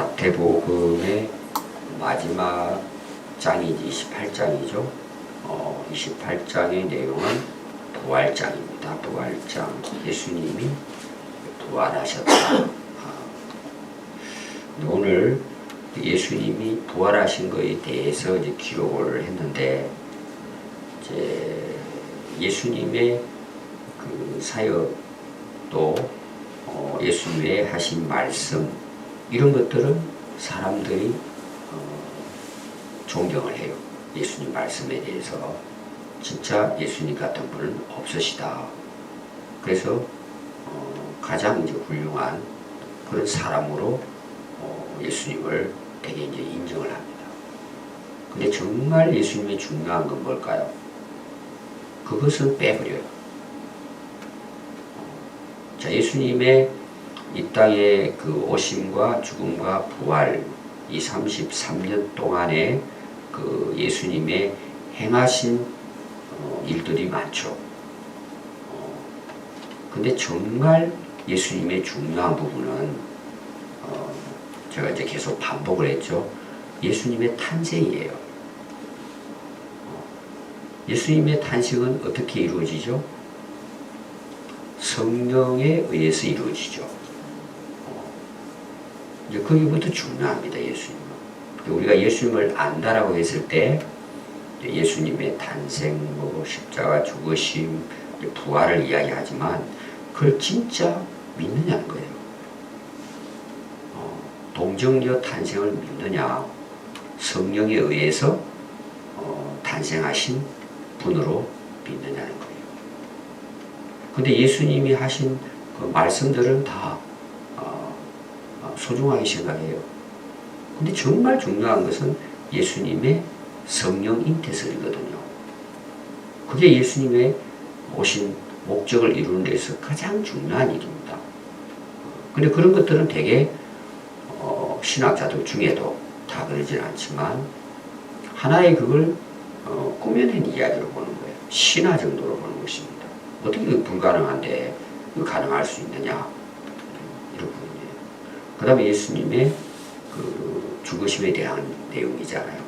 마태복음의 마지막 장이지 28장이죠. 28장의 내용은 부활장입니다. 부활장. 예수님이 부활하셨다. 오늘 예수님이 부활하신 것에 대해서 이제 기록을 했는데, 이제 예수님의 그 사역 또 예수님의 하신 말씀, 이런 것들은 사람들이 존경을 해요. 예수님 말씀에 대해서. 진짜 예수님 같은 분은 없으시다. 그래서 가장 이제 훌륭한 그런 사람으로 예수님을 되게 이제 인정을 합니다. 근데 정말 예수님의 중요한 건 뭘까요? 그것은 빼버려요. 자, 예수님의 이 땅의 그 오심과 죽음과 부활, 이 33년 동안에 그 예수님의 행하신 일들이 많죠. 근데 정말 예수님의 중요한 부분은 제가 이제 계속 반복을 했죠. 예수님의 탄생이에요. 예수님의 탄생은 어떻게 이루어지죠? 성령에 의해서 이루어지죠. 이제 거기부터 중요합니다. 예수님은. 우리가 예수님을 안다라고 했을 때 예수님의 탄생, 십자가 죽으심, 부활을 이야기하지만 그걸 진짜 믿느냐는 거예요. 동정녀 탄생을 믿느냐, 성령에 의해서 탄생하신 분으로 믿느냐는 거예요. 근데 예수님이 하신 그 말씀들은 다 소중하게 생각해요. 근데 정말 중요한 것은 예수님의 성령 잉태설이거든요. 그게 예수님의 오신 목적을 이루는 데서 가장 중요한 일입니다. 근데 그런 것들은 되게 신학자들 중에도 다 그러진 않지만 하나의 그걸 꾸며낸 이야기로 보는 거예요. 신화 정도로 보는 것입니다. 어떻게 불가능한데 가능할 수 있느냐, 이런 부분이에요. 그 다음에 예수님의 그 죽으심에 대한 내용이잖아요.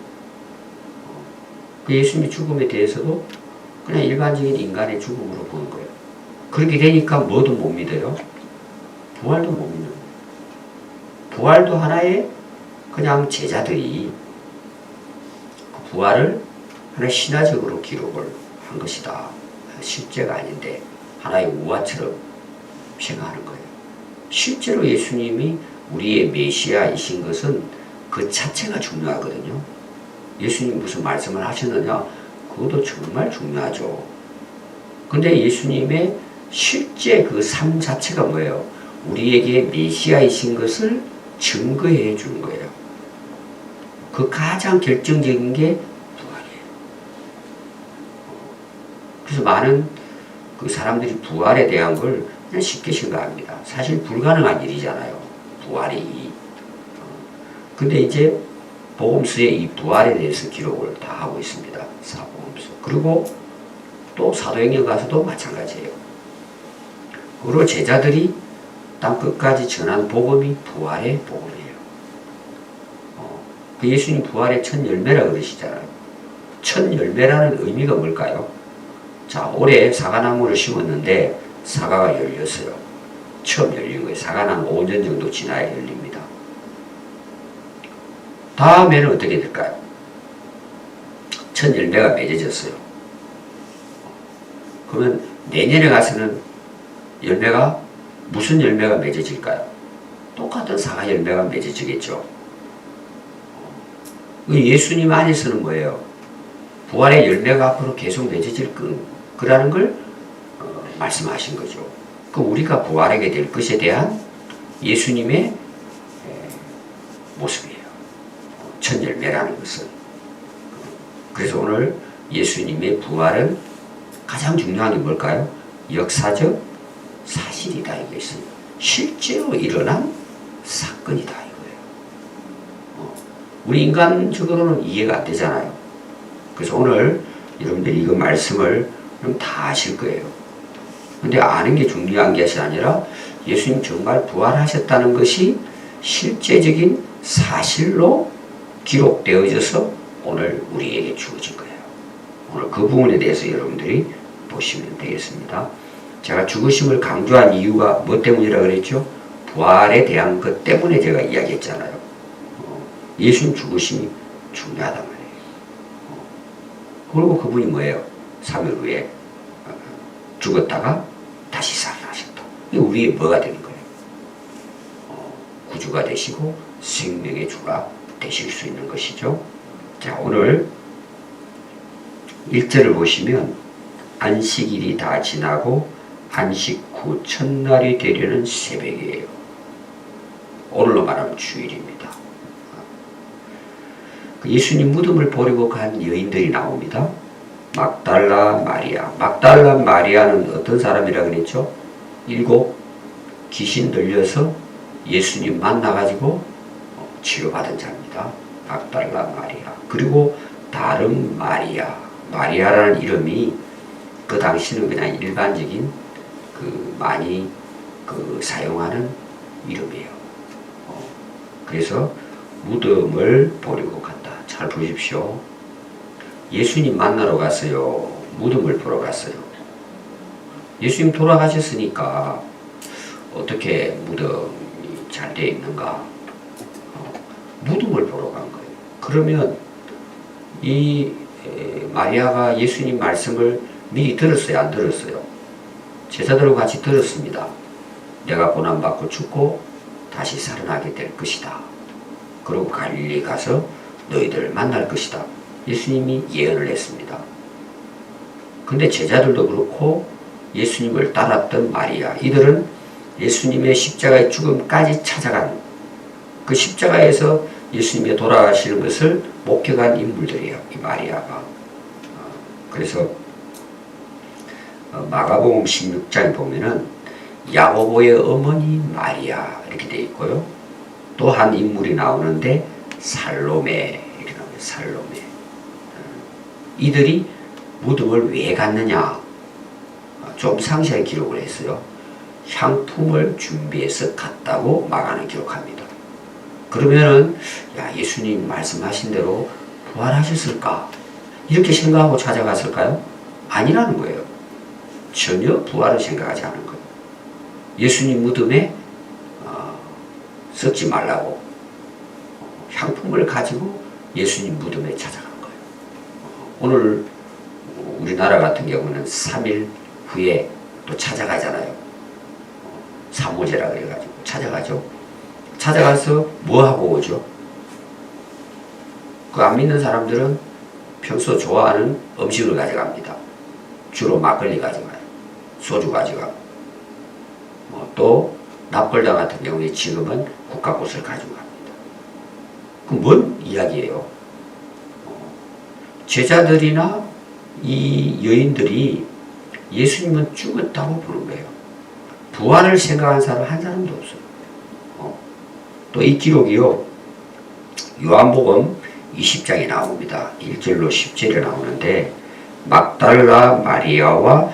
그 예수님의 죽음에 대해서도 그냥 일반적인 인간의 죽음으로 보는 거예요. 그렇게 되니까 뭐도 못 믿어요? 부활도 못 믿는 거예요. 부활도 하나의 그냥 제자들이 그 부활을 하나의 신화적으로 기록을 한 것이다. 실제가 아닌데 하나의 우화처럼 생각하는 거예요. 실제로 예수님이 우리의 메시아이신 것은 그 자체가 중요하거든요. 예수님 무슨 말씀을 하셨느냐? 그것도 정말 중요하죠. 근데 예수님의 실제 그 삶 자체가 뭐예요? 우리에게 메시아이신 것을 증거해 주는 거예요. 그 가장 결정적인 게 부활이에요. 그래서 많은 그 사람들이 부활에 대한 걸 그냥 쉽게 생각합니다. 사실 불가능한 일이잖아요. 부활이. 근데 이제 복음서에 이 부활에 대해서 기록을 다 하고 있습니다. 사복음서. 그리고 또 사도행전 가서도 마찬가지예요. 그리고 제자들이 땅 끝까지 전한 복음이 부활의 복음이에요. 그 예수님 부활의 첫 열매라 그러시잖아요. 첫 열매라는 의미가 뭘까요? 자, 올해 사과나무를 심었는데 사과가 열렸어요. 처음 열린 거예요. 사과나무 5년 정도 지나야 열립니다. 다음에는 어떻게 될까요? 첫 열매가 맺어졌어요. 그러면 내년에 가서는 열매가 무슨 열매가 맺어질까요? 똑같은 사과 열매가 맺어지겠죠. 예수님 안에서는 뭐예요? 부활의 열매가 앞으로 계속 맺어질 거라는 걸 말씀하신 거죠. 그 우리가 부활하게 될 것에 대한 예수님의 모습이에요. 첫 열매라는 것은. 그래서 오늘 예수님의 부활은 가장 중요한 게 뭘까요? 역사적 사실이다 이것은. 실제로 일어난 사건이다 이거예요. 우리 인간적으로는 이해가 안 되잖아요. 그래서 오늘 여러분들이 이거 말씀을 다 아실 거예요. 근데 아는 게 중요한 것이 아니라 예수님 정말 부활하셨다는 것이 실제적인 사실로 기록되어져서 오늘 우리에게 주어진 거예요. 오늘 그 부분에 대해서 여러분들이 보시면 되겠습니다. 제가 죽으심을 강조한 이유가 뭐 때문이라고 그랬죠? 부활에 대한 것 때문에 제가 이야기했잖아요. 예수님 죽으심이 중요하단 말이에요. 그리고 그분이 뭐예요? 3일 후에 죽었다가 다시 살아나셨다. 이게 우리의 뭐가 되는 거예요? 구주가 되시고 생명의 주가 되실 수 있는 것이죠. 자, 오늘 1절을 보시면 안식일이 다 지나고 안식 후 첫날이 되려는 새벽이에요. 오늘로 말하면 주일입니다. 예수님 무덤을 보려고 간 여인들이 나옵니다. 막달라 마리아. 막달라 마리아는 어떤 사람이라 그랬죠? 7 귀신 들려서 예수님 만나가지고 치료받은 자입니다. 막달라 마리아. 그리고 다른 마리아. 마리아라는 이름이 그 당시는 그냥 일반적인 많이 사용하는 이름이에요. 그래서 무덤을 보려고 간다. 잘 보십시오. 예수님 만나러 갔어요. 무덤을 보러 갔어요. 예수님 돌아가셨으니까 어떻게 무덤이 잘 되어 있는가? 무덤을 보러 간 거예요. 그러면 이 마리아가 예수님 말씀을 미리 들었어요? 안 들었어요? 제자들과 같이 들었습니다. 내가 고난받고 죽고 다시 살아나게 될 것이다. 그리고 갈릴리 가서 너희들을 만날 것이다. 예수님이 예언을 했습니다. 근데 제자들도 그렇고 예수님을 따랐던 마리아, 이들은 예수님의 십자가의 죽음까지 찾아간, 그 십자가에서 예수님이 돌아가시는 것을 목격한 인물들이에요. 이 마리아가. 그래서 마가복음 16장에 보면은 야고보의 어머니 마리아 이렇게 되어 있고요. 또 한 인물이 나오는데 살로메 이렇게 나와요. 살로메. 이들이 무덤을 왜 갔느냐? 좀 상세하게 기록을 했어요. 향품을 준비해서 갔다고 마가는 기록합니다. 그러면은 야, 예수님 말씀하신 대로 부활하셨을까? 이렇게 생각하고 찾아갔을까요? 아니라는 거예요. 전혀 부활을 생각하지 않은 거예요. 예수님 무덤에 썩지 말라고 향품을 가지고 예수님 무덤에 찾아간 거예요. 오늘 우리나라 같은 경우는 3일 후에 또 찾아가잖아요. 사모제라 그래가지고 찾아가죠. 찾아가서 뭐 하고 오죠? 그 안 믿는 사람들은 평소 좋아하는 음식을 가져갑니다. 주로 막걸리 가져가요. 소주 가져가고. 또 납골당 같은 경우에 지금은 국화꽃을 가지고 갑니다. 그 뭔 이야기예요? 제자들이나 이 여인들이 예수님은 죽었다고 보는 거예요. 부활을 생각한 사람 한 사람도 없어요. 또 이 기록이요, 요한복음 20장에 나옵니다. 1절로 10절에 나오는데, 막달라 마리아와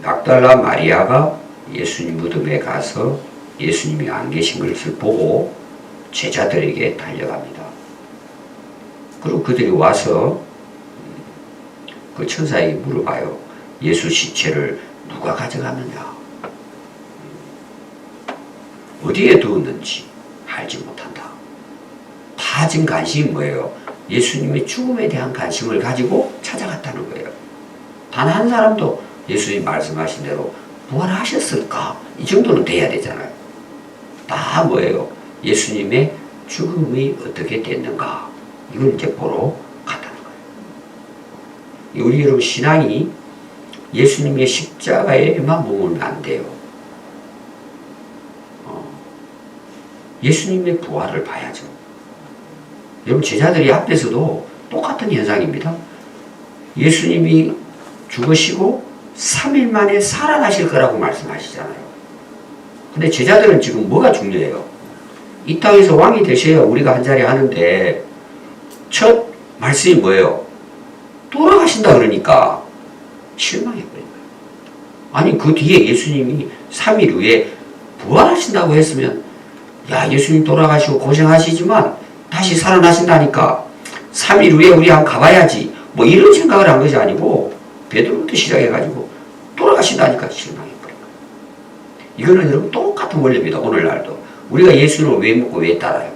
막달라 마리아가 예수님 무덤에 가서 예수님이 안 계신 것을 보고 제자들에게 달려갑니다. 그리고 그들이 와서 그 천사에게 물어봐요. 예수 시체를 누가 가져갔느냐? 어디에 두었는지 알지 못한다. 다 지금 관심이 뭐예요? 예수님의 죽음에 대한 관심을 가지고 찾아갔다는 거예요. 단 한 사람도 예수님 말씀하신 대로 부활하셨을까? 이 정도는 돼야 되잖아요. 다 뭐예요? 예수님의 죽음이 어떻게 됐는가? 이걸 이제 보러 갔다는 거예요. 우리 여러분 신앙이 예수님의 십자가에만 머물면 안 돼요. 예수님의 부활을 봐야죠. 여러분 제자들이 앞에서도 똑같은 현상입니다. 예수님이 죽으시고 3일 만에 살아나실 거라고 말씀하시잖아요. 근데 제자들은 지금 뭐가 중요해요? 이 땅에서 왕이 되셔야 우리가 한자리 하는데 첫 말씀이 뭐예요? 돌아가신다 그러니까 실망해버린 거예요. 아니 그 뒤에 예수님이 3일 후에 부활하신다고 했으면 야, 예수님 돌아가시고 고생하시지만 다시 살아나신다니까 3일 후에 우리 한번 가봐야지. 뭐 이런 생각을 한 것이 아니고 베드로부터 시작해가지고 돌아가신다니까 실망해버린 거예요. 이거는 여러분 똑같은 원리입니다. 오늘날도. 우리가 예수를 왜 믿고 왜 따라요?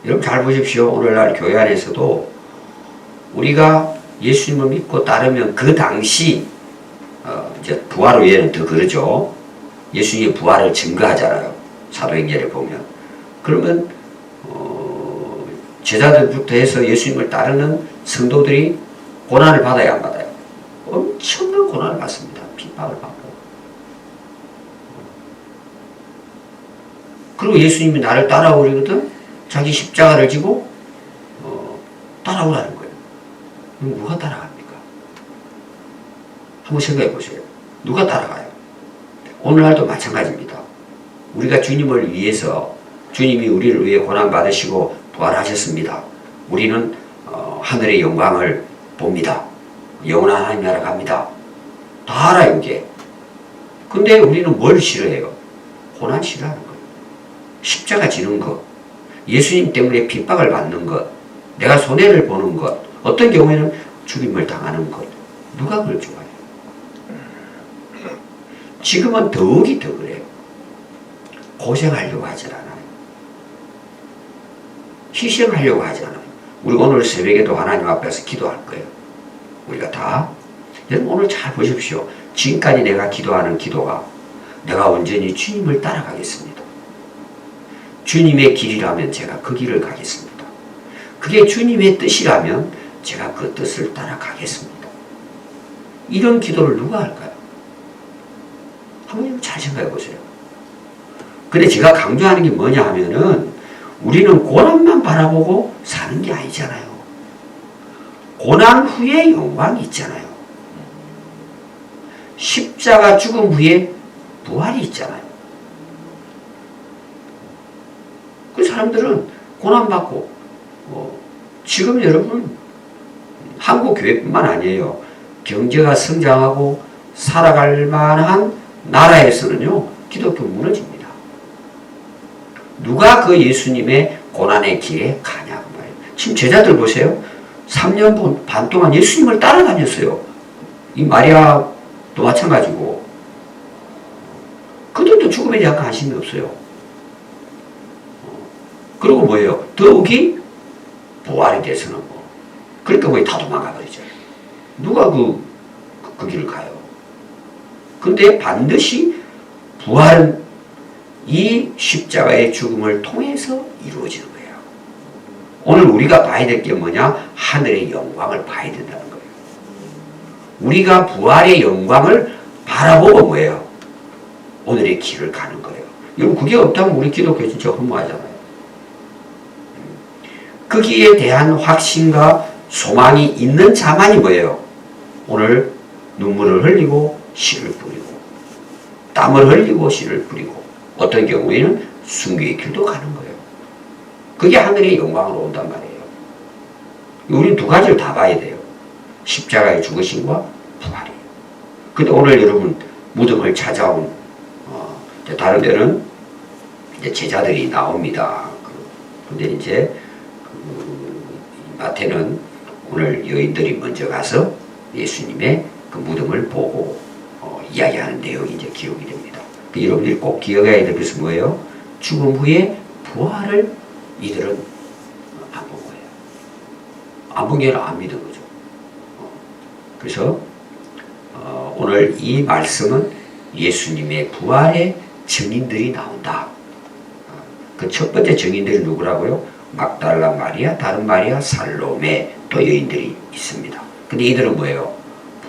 여러분 잘 보십시오. 오늘날 교회 안에서도 우리가 예수님을 믿고 따르면 그 당시 이제 부활 후에는 더 그러죠. 예수님의 부활을 증거하잖아요. 사도행전에 보면. 그러면 제자들부터 해서 예수님을 따르는 성도들이 고난을 받아야 안 받아요? 엄청난 고난을 받습니다. 핍박을 받고. 그리고 예수님이 나를 따라오려거든 자기 십자가를 지고 따라오라는 거예요. 그럼 누가 따라갑니까? 한번 생각해 보세요. 누가 따라가요? 오늘날도 마찬가지입니다. 우리가 주님을 위해서 주님이 우리를 위해 고난받으시고 부활하셨습니다. 우리는 하늘의 영광을 봅니다. 영원한 하나님 나라 갑니다. 다 알아요 이게. 근데 우리는 뭘 싫어해요? 고난 싫어하는 거예요. 십자가 지는 것, 예수님 때문에 핍박을 받는 것, 내가 손해를 보는 것, 어떤 경우에는 죽임을 당하는 것. 누가 그걸 좋아해요? 지금은 더욱이 더 그래요. 고생하려고 하지 않아요. 희생하려고 하지 않아요. 우리 오늘 새벽에도 하나님 앞에서 기도할 거예요. 우리가 다. 여러분 오늘 잘 보십시오. 지금까지 내가 기도하는 기도가 내가 온전히 주님을 따라가겠습니다. 주님의 길이라면 제가 그 길을 가겠습니다. 그게 주님의 뜻이라면 제가 그 뜻을 따라가겠습니다. 이런 기도를 누가 할까요? 한번 잘 생각해 보세요. 근데 제가 강조하는 게 뭐냐 하면은 우리는 고난만 바라보고 사는 게 아니잖아요. 고난 후에 영광이 있잖아요. 십자가 죽음 후에 부활이 있잖아요. 그 사람들은 고난받고 지금 여러분 한국 교회뿐만 아니에요. 경제가 성장하고 살아갈 만한 나라에서는요 기독교 무너집니다. 누가 그 예수님의 고난의 길에 가냐고 말이에요. 지금 제자들 보세요. 3년 반 동안 예수님을 따라다녔어요. 이 마리아도 마찬가지고. 그들도 죽음에 대한 관심이 없어요. 그리고 뭐예요? 더욱이 부활에 대해서는 뭐. 그러니까 거의 다 도망가 버리죠. 누가 그 길을 가요? 근데 반드시 부활은 이 십자가의 죽음을 통해서 이루어지는 거예요. 오늘 우리가 봐야 될 게 뭐냐? 하늘의 영광을 봐야 된다는 거예요. 우리가 부활의 영광을 바라보고 뭐예요? 오늘의 길을 가는 거예요. 여러분 그게 없다면 우리 기독교 진짜 허무하잖아요. 거기에 대한 확신과 소망이 있는 자만이 뭐예요? 오늘 눈물을 흘리고 씨를 뿌리고 땀을 흘리고 씨를 뿌리고 어떤 경우에는 순교의 길도 가는 거예요. 그게 하늘의 영광으로 온단 말이에요. 우리는 두 가지를 다 봐야 돼요. 십자가의 죽으심과 부활이에요. 근데 오늘 여러분 무덤을 찾아온 다른 데는 이제 제자들이 나옵니다. 근데 이제 마태는 오늘 여인들이 먼저 가서 예수님의 그 무덤을 보고 이야기하는 내용이 이제 기록이 됩니다. 여러분들이 꼭 기억해야 될 것은 뭐예요? 죽음 후에 부활을 이들은 안 본 거예요. 안 본 게 아니라 안 믿은 거죠. 그래서 오늘 이 말씀은 예수님의 부활의 증인들이 나온다. 그 첫 번째 증인들이 누구라고요? 막달라 마리아, 다른 마리아, 살로메 또 여인들이 있습니다. 근데 이들은 뭐예요?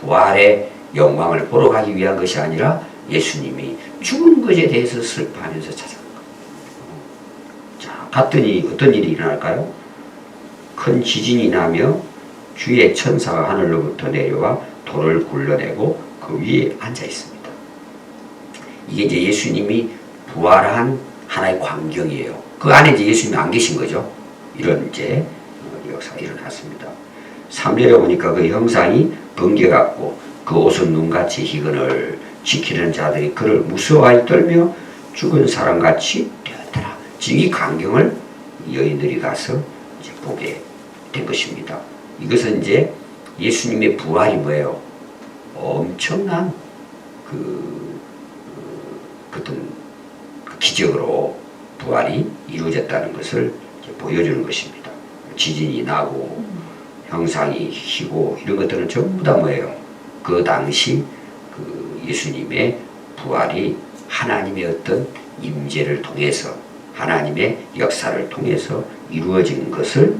부활의 영광을 보러 가기 위한 것이 아니라 예수님이 죽은 것에 대해서 슬퍼하면서 찾아간 거예요. 자, 갔더니 어떤 일이 일어날까요? 큰 지진이 나며 주의 천사가 하늘로부터 내려와 돌을 굴러내고 그 위에 앉아 있습니다. 이게 이제 예수님이 부활한 하나의 광경이에요. 그 안에 이제 예수님이 안 계신 거죠. 이런 이제 역사가 일어났습니다. 3절에 보니까 그 형상이 번개 같고 그 옷은 눈같이 희건을 지키는 자들이 그를 무서워하여 떨며 죽은 사람같이 되었더라. 지금 이 광경을 여인들이 가서 이제 보게 된 것입니다. 이것은 이제 예수님의 부활이 뭐예요? 엄청난 어떤 기적으로 부활이 이루어졌다는 것을 보여주는 것입니다. 지진이 나고 형상이 희고 이런 것들은 전부 다 뭐예요? 그 당시 예수님의 부활이 하나님의 어떤 임재를 통해서 하나님의 역사를 통해서 이루어진 것을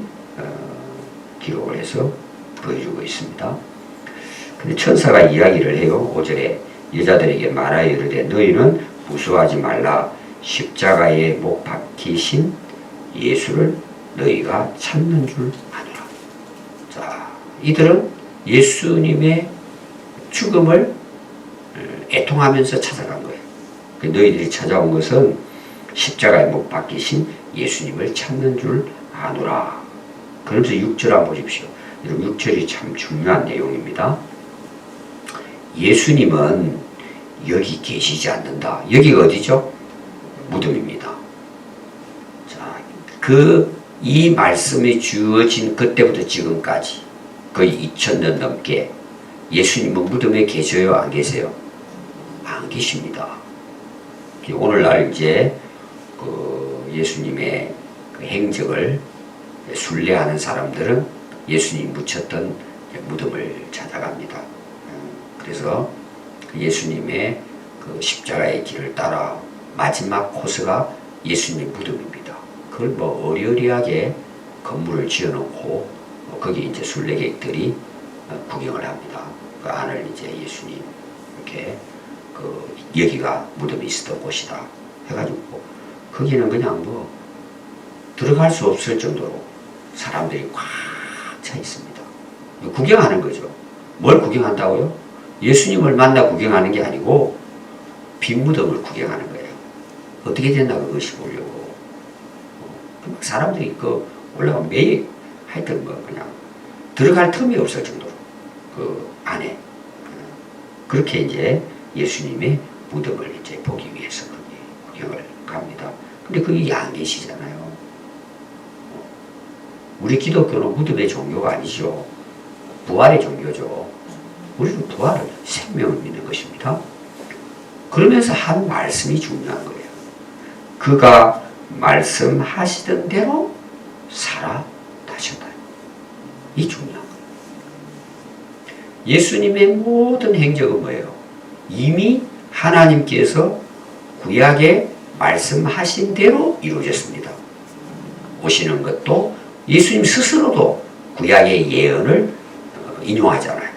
기록을 해서 보여주고 있습니다. 근데 천사가 이야기를 해요. 5절에 여자들에게 말하여 이르되 너희는 무서워하지 말라. 십자가에 못 박히신 예수를 너희가 찾는 줄 아노라. 자, 이들은 예수님의 죽음을 애통하면서 찾아간 거예요. 너희들이 찾아온 것은 십자가에 못 박히신 예수님을 찾는 줄 아노라. 그러면서 6절 한번 보십시오. 여러분 6절이 참 중요한 내용입니다. 예수님은 여기 계시지 않는다. 여기가 어디죠? 무덤입니다. 자, 이 말씀이 주어진 그때부터 지금까지 거의 2000년 넘게 예수님은 무덤에 계셔요? 안 계세요? 안 계십니다. 오늘날 이제 예수님의 행적을 순례하는 사람들은 예수님 묻혔던 무덤을 찾아갑니다. 그래서 예수님의 십자가의 길을 따라 마지막 코스가 예수님 무덤입니다. 그걸 뭐 어리어리하게 건물을 지어놓고 거기 이제 순례객들이 구경을 합니다. 그 안을 이제 예수님 이렇게 여기가 무덤이 있었던 곳이다 해가지고 거기는 그냥 뭐 들어갈 수 없을 정도로 사람들이 꽉 차 있습니다. 구경하는 거죠. 뭘 구경한다고요? 예수님을 만나 구경하는 게 아니고 빈 무덤을 구경하는 거예요. 어떻게 됐나 그것이 보려고. 사람들이 올라가면 매일 하여튼 뭐 그냥 들어갈 틈이 없을 정도로 그 안에 그렇게 이제 예수님의 무덤을 이제 보기 위해서 구경을 갑니다. 근데 그게 안 계시잖아요. 우리 기독교는 무덤의 종교가 아니죠. 부활의 종교죠. 우리는 부활을 생명을 믿는 것입니다. 그러면서 한 말씀이 중요한 거예요. 그가 말씀하시던 대로 살아나셨다. 이 중요한 거예요. 예수님의 모든 행적은 뭐예요? 이미 하나님께서 구약에 말씀하신 대로 이루어졌습니다. 오시는 것도 예수님 스스로도 구약의 예언을 인용하잖아요.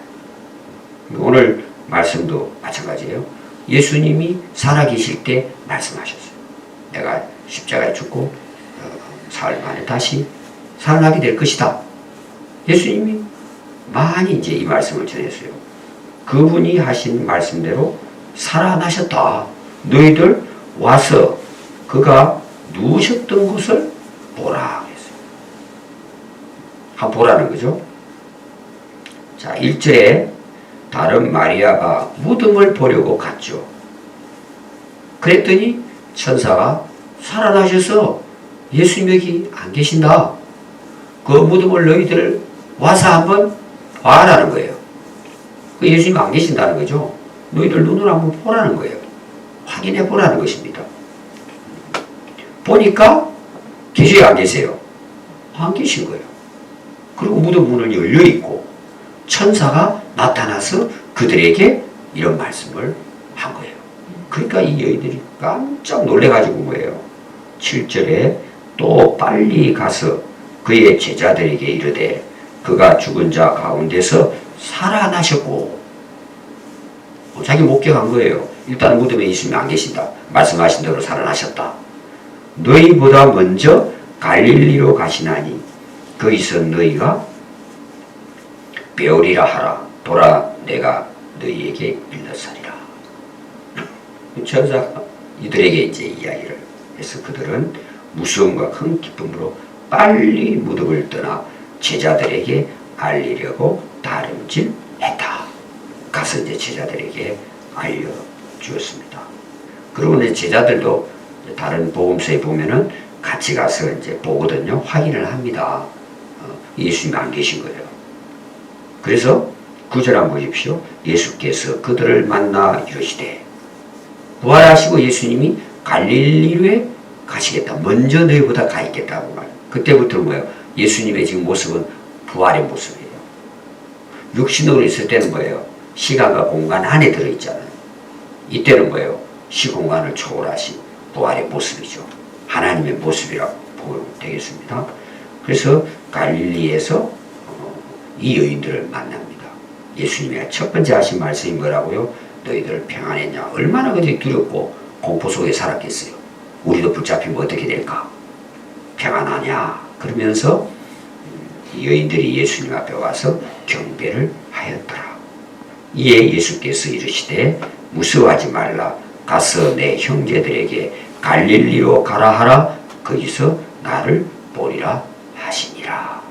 오늘 말씀도 마찬가지예요. 예수님이 살아계실 때 말씀하셨어요. 내가 십자가에 죽고 사흘 만에 다시 살아나게 될 것이다. 예수님이 많이 이제 이 말씀을 전했어요. 그분이 하신 말씀대로 살아나셨다. 너희들 와서 그가 누우셨던 곳을 보라 했어요. 한번 보라는 거죠. 자, 1절에 다른 마리아가 무덤을 보려고 갔죠. 그랬더니 천사가 살아나셔서 예수님 여기 안 계신다. 그 무덤을 너희들 와서 한번 봐라는 거예요. 그 예수님 안 계신다는 거죠. 너희들 눈으로 한번 보라는 거예요. 확인해 보라는 것입니다. 보니까 계셔요, 안 계세요? 안 계신 거예요. 그리고 무덤 문은 열려 있고 천사가 나타나서 그들에게 이런 말씀을 한 거예요. 그러니까 이 여인들이 깜짝 놀래가지고 뭐예요? 7절에 또 빨리 가서 그의 제자들에게 이르되 그가 죽은 자 가운데서 살아나셨고, 자기 목격한 거예요. 일단 무덤에 있으면 안 계신다. 말씀하신 대로 살아나셨다. 너희보다 먼저 갈릴리로 가시나니 거기서 너희가 배우리라 하라. 돌아 내가 너희에게 일렀으리라. 천사가 이들에게 이제 이야기를 해서 그들은 무서움과 큰 기쁨으로 빨리 무덤을 떠나 제자들에게 알리려고 다름질했다. 가서 이제 제자들에게 알려주었습니다. 그리고 이제 제자들도 다른 복음서에 보면은 같이 가서 이제 보거든요. 확인을 합니다. 예수님이 안 계신 거예요. 그래서 9절 한번 보십시오. 예수께서 그들을 만나 이르시되, 부활하시고 예수님이 갈릴리로에 가시겠다. 먼저 너희보다 가 있겠다고 말해요. 그때부터 뭐예요? 예수님의 지금 모습은 부활의 모습이에요. 육신으로 있을 때는 뭐예요? 시간과 공간 안에 들어있잖아요. 이때는 뭐예요? 시공간을 초월하신 부활의 모습이죠. 하나님의 모습이라고 보면 되겠습니다. 그래서 갈릴리에서 이 여인들을 만납니다. 예수님이 첫 번째 하신 말씀이 뭐라고요? 너희들 평안했냐? 얼마나 그들이 두렵고 공포 속에 살았겠어요. 우리도 붙잡히면 어떻게 될까? 평안하냐? 그러면서 여인들이 예수님 앞에 와서 경배를 하였더라. 이에 예수께서 이르시되 무서워하지 말라. 가서 내 형제들에게 갈릴리로 가라 하라. 거기서 나를 보리라 하시니라.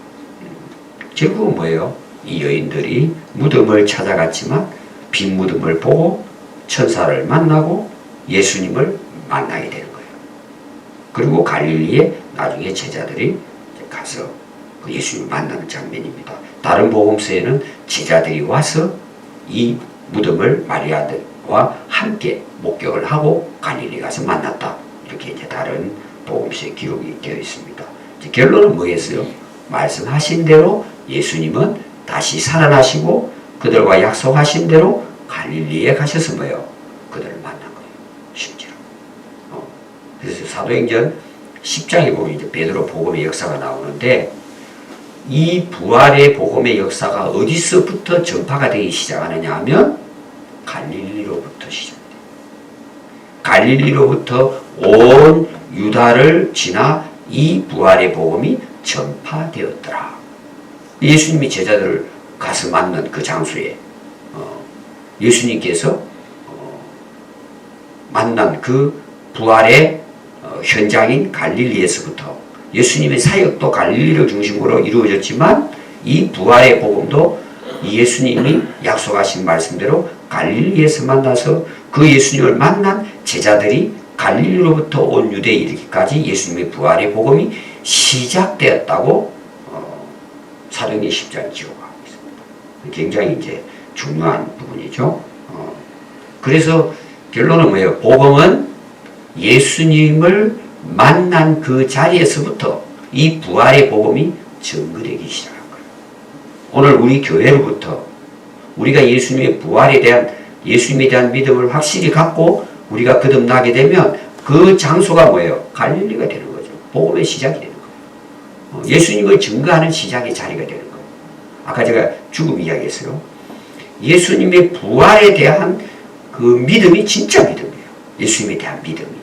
결국은 뭐예요? 이 여인들이 무덤을 찾아갔지만 빈 무덤을 보고 천사를 만나고 예수님을 만나게 되는 거예요. 그리고 갈릴리에 나중에 제자들이 가서 그 예수님을 만나는 장면입니다. 다른 복음서에는 제자들이 와서 이 무덤을 마리아들과 함께 목격을 하고 갈릴리 가서 만났다. 이렇게 이제 다른 복음서에 기록이 되어 있습니다. 이제 결론은 뭐겠어요? 말씀하신 대로 예수님은 다시 살아나시고 그들과 약속하신 대로 갈릴리에 가셔서 뭐예요? 그들을 만난 거예요. 실제로. 그래서 사도행전 10장에 보면 이제 베드로 복음의 역사가 나오는데 이 부활의 복음의 역사가 어디서부터 전파가 되기 시작하느냐 하면 갈릴리로부터 시작돼요. 갈릴리로부터 온 유다를 지나 이 부활의 복음이 전파되었더라. 예수님이 제자들을 가서 만난 그 장소에 예수님께서 만난 그 부활의 현장인 갈릴리에서부터 예수님의 사역도 갈릴리를 중심으로 이루어졌지만 이 부활의 복음도 예수님이 약속하신 말씀대로 갈릴리에서 만나서 그 예수님을 만난 제자들이 갈릴리로부터 온 유대에 이르기까지 예수님의 부활의 복음이 시작되었다고 사도행전 10장이 기록하고 있습니다. 굉장히 이제 중요한 부분이죠. 그래서 결론은 뭐예요? 복음은 예수님을 만난 그 자리에서부터 이 부활의 복음이 전거되기 시작한 거예요. 오늘 우리 교회로부터 우리가 예수님의 부활에 대한 예수님에 대한 믿음을 확실히 갖고 우리가 거듭나게 되면 그 장소가 뭐예요? 갈릴리가 되는 거죠. 복음의 시작이 되는 거예요. 예수님을 증거하는 시작의 자리가 되는 거예요. 아까 제가 죽음 이야기했어요. 예수님의 부활에 대한 그 믿음이 진짜 믿음이에요. 예수님에 대한 믿음이.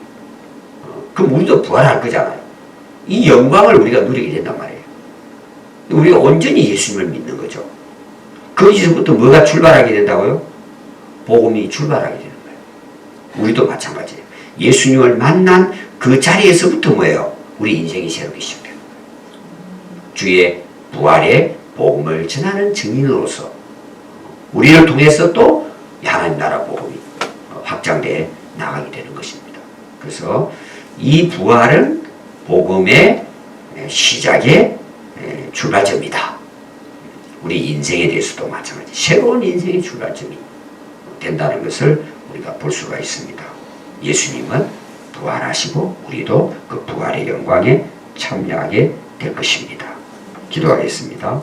그럼 우리도 부활할 거잖아요. 이 영광을 우리가 누리게 된단 말이에요. 우리가 온전히 예수님을 믿는 거죠. 거기서부터 뭐가 출발하게 된다고요? 복음이 출발하게 되는 거예요. 우리도 마찬가지예요. 예수님을 만난 그 자리에서부터 뭐예요? 우리 인생이 새롭게 시작돼요. 주의 부활의 복음을 전하는 증인으로서 우리를 통해서 또 하나님 나라 복음이 확장되어 나가게 되는 것입니다. 그래서 이 부활은 복음의 시작의 출발점이다. 우리 인생에 대해서도 마찬가지. 새로운 인생의 출발점이 된다는 것을 우리가 볼 수가 있습니다. 예수님은 부활하시고 우리도 그 부활의 영광에 참여하게 될 것입니다. 기도하겠습니다.